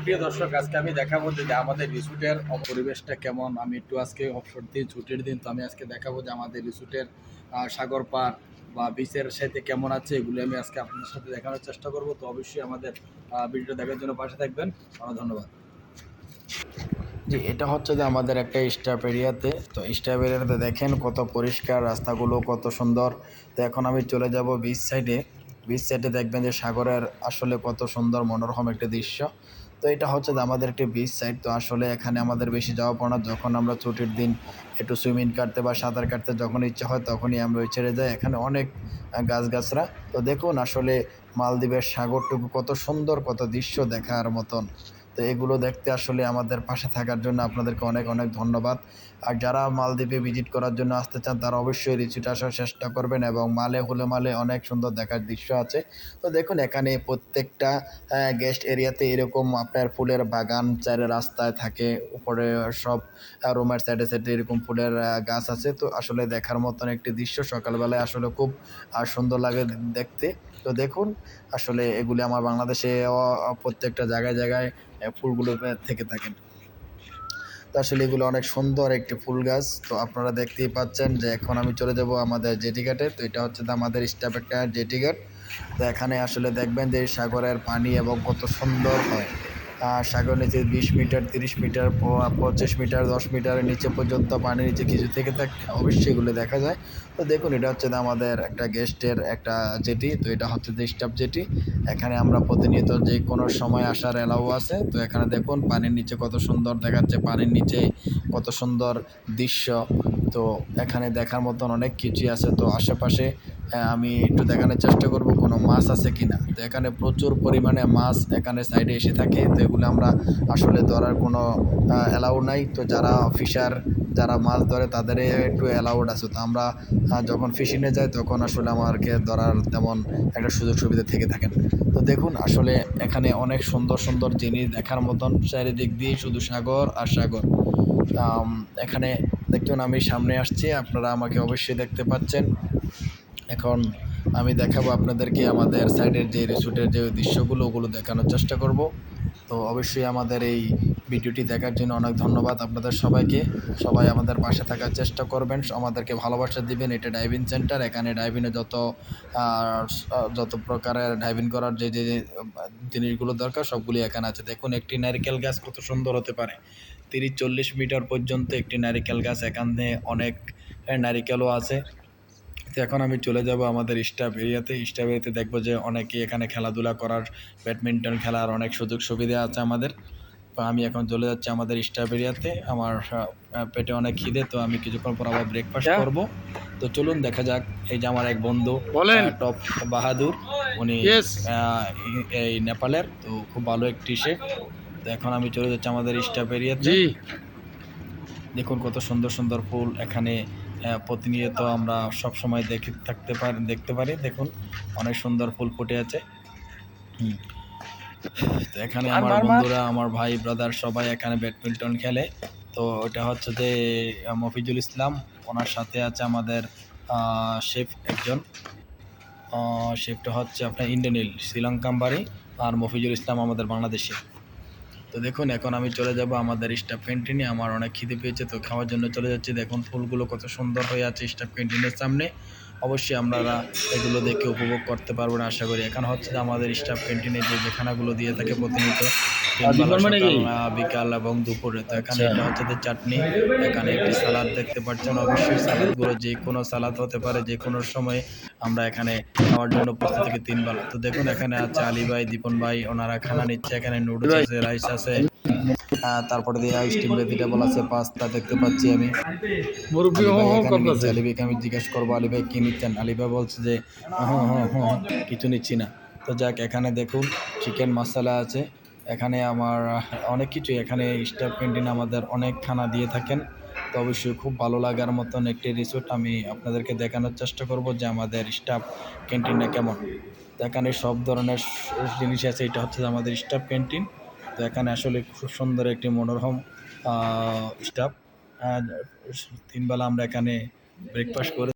প্রিয় দর্শক, আজকে আমি দেখাবো যে আমাদের রিসোর্টের পরিবেশটা কেমন। আমি একটু আজকে অবসর দিন, ছুটির দিন, তো আমি আজকে দেখাবো যে আমাদের রিসোর্টের সাগর পার বা বিচের সাথে কেমন আছে, এগুলো আমি আজকে আপনাদের সাথে দেখানোর চেষ্টা করব। তো অবশ্যই আমাদের ভিডিওটা দেখার জন্য পাশে থাকবেন। ধন্যবাদ। জি, এটা হচ্ছে যে আমাদের একটা স্টাফ এরিয়াতে। তো স্টাফ এরিয়াতে দেখেন কত পরিষ্কার, রাস্তাগুলো কত সুন্দর। তো এখন আমি চলে যাব বিচ সাইডে। বিচ সাইডে দেখবেন যে সাগরের আসলে কত সুন্দর মনোরম একটা দৃশ্য। তো এটা হচ্ছে যে আমাদের একটি বিচ সাইড। তো আসলে এখানে আমাদের বেশি যাওয়া পড়ে না। যখন আমরা ছুটির দিন একটু সুইমিং কাটতে বা সাঁতার কাটতে যখন ইচ্ছা হয় তখনই আমরা ওই ছেড়ে যাই। এখানে অনেক গাছগাছরা। তো দেখুন আসলে মালদ্বীপের সাগরটুকু কত সুন্দর, কত দৃশ্য দেখার মতন। তো এগুলো দেখতে আসলে আমাদের পাশে থাকার জন্য আপনাদেরকে অনেক অনেক ধন্যবাদ। আর যারা মালদ্বীপে ভিজিট করার জন্য আসতে চান তারা অবশ্যই রিসোর্টে আসার চেষ্টা করবেন, এবং মালে অনেক সুন্দর দেখার দৃশ্য আছে। তো দেখুন এখানে প্রত্যেকটা গেস্ট এরিয়াতে এরকম আপনার ফুলের বাগান চারে রাস্তায় থাকে, উপরে সব রুমের সাইডে সাইডে এরকম ফুলের গাছ আছে। তো আসলে দেখার মতন একটি দৃশ্য, সকালবেলায় আসলে খুব সুন্দর লাগে দেখতে। তো দেখুন আসলে এগুলি আমার বাংলাদেশে প্রত্যেকটা জায়গায় জায়গায় ফুলগুলো থেকে থাকেন। তো আসলে এগুলো অনেক সুন্দর একটি ফুল গাছ। তো আপনারা দেখতেই পাচ্ছেন যে এখন আমি চলে যাব আমাদের জেটি ঘাটে। তো এটা হচ্ছে আমাদের স্টাফ একটা জেটি ঘাট। তো এখানে আসলে দেখবেন যে সাগরের পানি এবং কত সুন্দর হয়। সাগর নিচে 20 মিটার, 30 মিটার, 25 মিটার, 10 মিটারের নিচে পর্যন্ত পানির নিচে কিছু থেকে থাকলে অবশ্যই এগুলো দেখা যায়। তো দেখুন এটা হচ্ছে আমাদের একটা গেস্টের একটা জেটি। তো এটা হচ্ছে যে স্টাফ জেটি। এখানে আমরা প্রতিনিয়ত যে কোনো সময় আসার অ্যালাউ আছে। তো এখানে দেখুন পানির নিচে কত সুন্দর দেখাচ্ছে, পানির নিচে কত সুন্দর দৃশ্য। তো এখানে দেখার মতন অনেক কিছুই আছে। তো আশেপাশে আমি একটু দেখানোর চেষ্টা করব কোনো মাছ আছে কিনা। তো এখানে প্রচুর পরিমাণে মাছ এখানে সাইডে এসে থাকে। তো এগুলো আমরা আসলে ধরার কোনো অ্যালাউ নাই। তো যারা ফিশার, যারা মাছ ধরে তাদের একটু অ্যালাউড আছে। তো আমরা যখন ফিশিংয়ে যাই তখন আসলে আমাকে ধরার তেমন একটা সুযোগ সুবিধা থেকে থাকেন। তো দেখুন আসলে এখানে অনেক সুন্দর সুন্দর জিনিস দেখার মতন, চারিদিক দিয়ে শুধু সাগর আর সাগর। এখানে দেখুন আমি সামনে আসছি, আপনারা আমাকে অবশ্যই দেখতে পাচ্ছেন। এখন আমি দেখাবো আপনাদেরকে আমাদের সাইডের যে রিসোর্টের যে দৃশ্যগুলো, ওগুলো দেখানোর চেষ্টা করব। তো অবশ্যই আমাদের এই ভিডিওটি দেখার জন্য অনেক ধন্যবাদ আপনাদের সবাইকে। সবাই আমাদের পাশে থাকার চেষ্টা করবেন, আমাদেরকে ভালোবাসা দিবেন। এটা ডাইভিং সেন্টার। এখানে ডাইভিংয়ে যত প্রকারের ডাইভিং করার যে যে জিনিসগুলো দরকার সবগুলি এখানে আছে। দেখুন একটি নারিকেল গাছ কত সুন্দর হতে পারে, 30-40 মিটার পর্যন্ত একটি নারিকেল গাছ। এখানে অনেক নারিকেলও আছে। তো এখন আমি চলে যাব আমাদের স্টাফ এরিয়াতে। স্টাফ এরিয়াতে দেখবো যে অনেকেই এখানে খেলাধুলা করার, ব্যাডমিন্টন খেলার অনেক সুযোগ সুবিধা আছে আমাদের। তো আমি এখন চলে যাচ্ছি আমাদের স্টাফ এরিয়াতে। আমার পেটে অনেক খিদে, তো আমি কিছুক্ষণ পর আবার ব্রেকফাস্ট করব। তো চলুন দেখা যাক। এই যে আমার এক বন্ধু বলেন। টপ বাহাদুর, উনি ইয়েস। এই নেপালের। তো খুব ভালো একটি শেফ। তো এখন আমি চলে যাচ্ছি আমাদের স্টাফ এরিয়াতে। জি। দেখুন কত সুন্দর সুন্দর ফুল এখানে প্রতিনিয়ত আমরা সব সময় দেখতে পারি। দেখুন অনেক সুন্দর ফুল ফুটে আছে। তো এখানে আমার বন্ধুরা, আমার ভাই ব্রাদার সবাই এখানে ব্যাডমিন্টন খেলে। তো এটা হচ্ছে যে মফিজুল ইসলাম, ওনার সাথে আছে আমাদের শেফ একজন। শেফটা হচ্ছে আপনার ইন্ডিয়ান, শ্রীলঙ্কান বাড়ি। আর মফিজুল ইসলাম আমাদের বাংলাদেশি। তো দেখুন এখন আমি চলে যাব আমাদের স্টাফ ক্যান্টিনে। আমার অনেক খিদে পেয়েছে, তো খাওয়ার জন্য চলে যাচ্ছি। দেখুন ফুলগুলো কত সুন্দর হয়ে আছে স্টাফ ক্যান্টিনের সামনে। অবশ্যই আপনারা এগুলো দেখে উপভোগ করতে পারবেন আশা করি। এখানে হচ্ছে যে আমাদের স্টাফ ক্যান্টিনে যে খানাগুলো দিয়ে থাকে প্রতিনিয়ত, তিনবেলা সকাল, বিকাল এবং দুপুরে। তো এখানে এটা হচ্ছে যে চাটনি, এখানে একটি সালাদ দেখতে পাচ্ছেন। অবশ্যই সালাদগুলো যে কোনো সালাদ হতে পারে, যে কোনো সময় আমরা এখানে খাওয়ার জন্য প্রস্তুত থেকে 3 বেলা। তো দেখুন এখানে আছে আলী ভাই, দীপন ভাই, ওনারা খানা নিচ্ছে। এখানে নুডলস আছে, রাইস আছে, তারপরে দিয়ে স্টিম ভেজিটেবল আছে, পাস্তা দেখতে পাচ্ছি আমি। মুরব্বি আলী হো ভাই হো এখানে নিচ্ছে। করতেছে। আলী ভাইকে আমি জিজ্ঞেস করবো আলী ভাই কী নিচ্ছেন। আলী ভাই বলছে যে হ্যাঁ হ্যাঁ হ্যাঁ কিছু নিচ্ছি না। তো যাক, এখানে দেখুন চিকেন মশলা আছে। এখানে আমার অনেক কিছু, এখানে স্টাফ ক্যান্টিন আমাদের অনেক খানা দিয়ে থাকেন। তো অবশ্যই খুব ভালো লাগার মতন একটি রিসোর্ট। আমি আপনাদেরকে দেখানোর চেষ্টা করব যে আমাদের স্টাফ ক্যান্টিনটা কেমন। তো এখানে সব ধরনের জিনিস আছে। এটা হচ্ছে আমাদের স্টাফ ক্যান্টিন। তো এখানে আসলে খুব সুন্দর একটি মনোরম স্টাফ। 3 বেলা আমরা এখানে ব্রেকফাস্ট করে